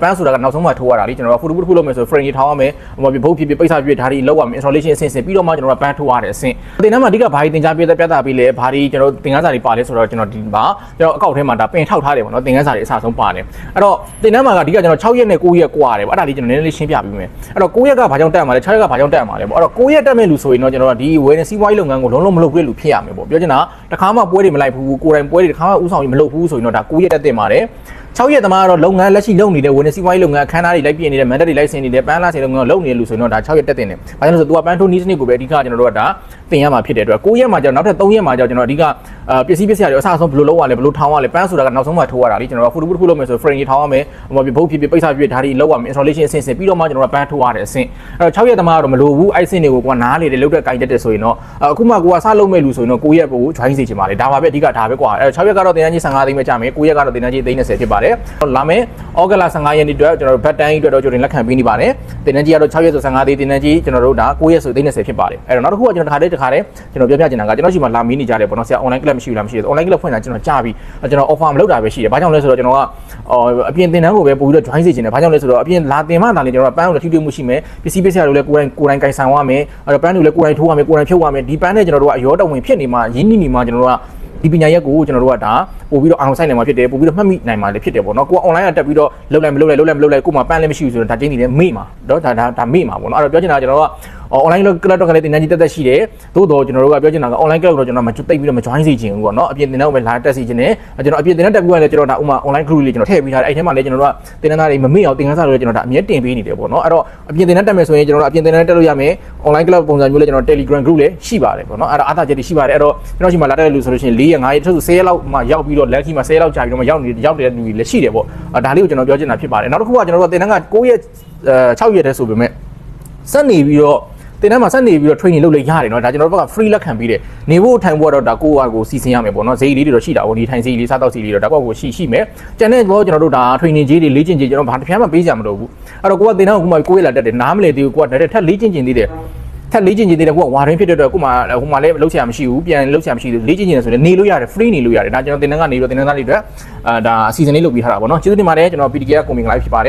ပန်းဆိုတာကနောက်ဆုံးမှထိုးရတာလေကျွန်တော်က photo လုပ်မယ်ဆို frame ကြီးထောင်းရမယ်ဟိုဘုတ်ဖြစ်ပိတ်စာပြည့်ဒါတွေလောက်ရမယ် installation အဆင့်ပြီးတော့မှကျွန်တော်ကပန်းထိုးရတဲ့အဆင့်ဒီနေ့မှာအဓိကဘာကြီးသင်ကြားပြတာပြီးလဲဘာကြီးကျွန်တော်သင်ခန်းစာတွေပါလဲဆိုတော့ကျွန်တော်ဒီမှာကျွန်တော်အကောက်ထဲမှာဒါပင်ထောက်ထားတယ်ပေါ့နော်သင်ခန်းစာတွေအစဆုံးပါတယ်အဲ့တော့သင်တန်းမှာကအဓိကကျွန်တော်6ရက်နဲ့9ရက်ကွာတယ်ပေါ့အဲ့ဒါလေးကျွန်တော်နည်းနည်းလေးရှင်းပြပေးမယ်အဲ့တော့9ရက်ကဘာကြောင့်တက်မှာလဲ6ရက်ကဘာကြောင့်တက်မှာလဲပေါ့အဲ့တော့9ရက်တက်မဲ့လူဆိုရင်တော့ကျွန်တော်ကဒီဝယ်နေစီးပွားရေးလုပ်ငန်းကိုလုံးလုံးမလုပ်ပြလို့ဖြစ်ရမယ်ပေါ့ပြောချင်တာတခါမှပွဲတွေမလိုက်ဘူးကိုယ်တိုင်ပွဲတွေတခါမှဥဆောင်ကြီးမလုပ်ဘူးဆိုရင်တော့ဒါ9ရက်တက်တင်ပါတယ်6ရက်သမားကတော့လုပ်ငန်းလက်ရှိလုပ်နေတဲ့ဝင်နေစီးပွားရေးလုပ်ငန်းအခမ်းအနားတွေလိုက်ပြနေတဲ့မန်ဒတ်တွေလိုက်ဆင်းနေတဲ့ပန်းလာစေလုပ်ငန်းကိုလုပ်နေတဲ့လူဆိုရင်တော့ဒါ6ရက်တက်တင်တယ်။ဘာကြောင့်လဲဆိုတော့ तू ကပန်းထိုးနီးစနစ်ကိုပဲအဓိကကျွန်တော်တို့ကဒါသင်ရမှာဖြစ်တဲ့အတွက်9ရက်မှာကျတော့နောက်ထပ်3ရက်မှာကျတော့ကျွန်တော်အဓိကပစ္စည်းတွေအစအဆုံးဘယ်လိုလုပ်ရလဲဘယ်လိုထောင်းရလဲပန်းဆိုတာကနောက်ဆုံးမှထိုးရတာလေကျွန်တော်က photo လုပ်မယ်ဆို frame ကြီးထောင်းရမယ်ဟိုဘုတ်ဖြစ်ပိတ်စာပြည့်ဒါတွေလောက်ရမယ် installation အဆင့်ပြီးတော့မှကျွန်တော်ကပန်းထိုးရတဲ့အဆင့်အဲ့တော့6ရက်သမားကတော့မလိုဘူးအဲ့အဆင့်တွေကိုကနားလေတယ်လုပ်တဲ့ကိုင်တက်တယ်ဆိုရင်တော့အခုမှကိုကစလုပ်မဲ့လူဆိုရင်တော့9ရက်ကို join စေချင်ပါလေဒါပါပဲအဓိကဒါပဲကွာအဲ့6ရက်ကတော့တင်တန်းကြီး15သိန်းပဲကြာမယ်9ရက်ကတော့တင်တန်းကြီး30ဖြစ်ပါတယ်လာမယ်ဩဂတ်လ15ရက်နေ့အတွက်ကျွန်တော်တို့ဘတ်တိုင်းအတွက်တော့ကျွန်တော်လက်ခံပေးနေပါတယ်တင်တန်းကြီးကတော့6ရက်ဆို15သိန်းတင်တန်းကြီးကျွန်တော်တို့ဒါ9ရက်ဆို30ဖြစ်ပါတယ်အဲ့တော့နောက်တစ်ခုကကျွန်တော်တစ်ခါတည်းကျွန်တော်ပြောပြချင်တာကကျွန်တော်ရှိမှလာမီးနေကြတယ်ပေါ့နော်ဆရာ online class မရှိဘူးလားမရှိဘူး online class ဖွင့်တာကျွန်တော်ကြားပြီးကျွန်တော် offer မလုပ်တာပဲရှိတယ်ဘာကြောင့်လဲဆိုတော့ကျွန်တော်ကအပြင်တင်တန်းကိုပဲပို့ပြီးတော့ join စေချင်တယ်ဘာကြောင့်လဲဆိုတော့အပြင်လာတင်မှသာလေကျွန်တော်ကပန်းကိုထိတွေ့မှုရှိမယ်ပစ္စည်းပစ္စည်းတွေလည်းကိုယ်တိုင်ကင်ဆန်ရမယ်အဲ့တော့ပန်းတွေလည်းကိုယ်တိုင်ထိုးရမယ်ကိုယ်တိုင်ဖြုတ်ရမယ်ဒီပန်းနဲ့ကျွန်တော်တို့ကအရောတော်ဝင်ဖြစ်နေမှရင်းနှီးနေမှကျွန်တော်တို့ကဒီပညာရက်ကိုကျွန်တော်တို့ကဒါပို့ပြီးတော့အောင်ဆိုင်နိုင်မှာဖြစ်တယ်ပို့ပြီးတော့မှတ်မိနိုင်မှာလည်းဖြစ်တယ်ပေါ့နော်ကိုက online ကတက်ပြီးတော့လုပ်လိုက်မလုပ်လိုက်ကိုမှပန်းလည်းမရှိဘူးဆိုတော့ဒါချင်းနေတယ်မေ့မှာတော့ဒါမေ့မှာပေါ့နော်အဲ့တော့ပြောချင်တာကျွန်တော်ကonline class တော့ကလည်းတင်တန်းကြီးတက်ရှိတယ်သို့တော့ကျွန်တော်တို့ကပြောချင်တာက online class တော့ကျွန်တော်မတိတ်ပြီးတော့မ join စေချင်ဘူးပေါ့နော်အပြင်တင်တန်းကိုပဲလာတက်စီချင်တယ်ကျွန်တော်အပြင်တင်တန်းတက်ပြီးတော့လည်းကျွန်တော်ဒါဥမာ online group လေးကျွန်တော်ထည့်ပေးထားတယ်အဲ့ထဲမှာလည်းကျွန်တော်တို့ကတင်တန်းသားတွေမမေ့အောင်တင်ခန်းစာတွေကျွန်တော်ဒါအမြဲတင်ပေးနေတယ်ပေါ့နော်အဲ့တော့အပြင်တင်တန်းတက်မယ်ဆိုရင်ကျွန်တော်တို့အပြင်တင်တန်းတက်လို့ရမယ် online class ပုံစံမျိုးလေးကျွန်တော် Telegram group လေးရှိပါတယ်ပေါ့နော်အဲ့ဒါအားသာချက်တွေရှိပါတယ်အဲ့တော့ကျွန်တော်ရှိမှလာတက်တဲ့လူဆိုလို့ရှိရင်4ရက်5ရက်တစ်စု10ရက်လောက်မှရောက်ပြီးတော့ lucky မှာ10ရက်လောက်ကြာပြီးတော့မှရောက်တဲ့လူတွေလည်းရှိတယ်ပေါ့ဒါလေးကိုကျွန်တော်ပြောချင်တာဖြစ်ပါတယ်နောက်တစ်ခုကကျွန်တော်တို့တင်တန်းက9ရက်6ရက်တည်းဆိုပေမဲ့စက်နေပြီးတော့တင်တန်းမှာဆက်နေပြီးတော့ training လုပ်လိုက်ရတယ်เนาะဒါကျွန်တော်တို့က free လက်ခံပေးတယ်နေဖို့ထိုင်ဖို့တော့ဒါကိုယ့်အကိုစီစဉ်ရမယ်ပေါ့เนาะဈေးလေးတွေတော့ရှိတာပေါ့ဒီထိုင်ဈေးလေးစားတော့ဈေးလေးတော့ဒါကိုယ့်ကိုရှိမယ်ကျန်တဲ့ဘောကျွန်တော်တို့ဒါ training ကြီးတွေလေ့ကျင့်ကြီးကျွန်တော်ဘာတစ်ပြားမှပေးကြမလို့ဘူးအဲ့တော့ကိုကတင်တန်းကိုခုမှကိုယ့်ရလာတက်တယ်နားမလဲသေးဘူးကိုကဒါထက်လေ့ကျင့်သေးတယ်ထက်လေ့ကျင့်သေးတယ်ကိုကဝါရင်းဖြစ်တဲ့အတွက်ကိုမှဟိုမှာလည်းလုပ်ချင်မရှိဘူးပြန်လုပ်ချင်မရှိဘူးလေ့ကျင့်နေတယ်ဆိုရင်နေလို့ရတယ် free နေလို့ရတယ်ဒါကျွန်တော်တင်တန်းကနေပြီးတော့တင်တန်းသားတွေအတွက်ဒါအစီအစဉ်လေးလုပ်ပေးထားတာပေါ့เนาะကျေးဇူးတင်ပါတယ်ကျွန်တော် PDK ကကွန်မင်္ဂလာဖြစ်ပါတယ်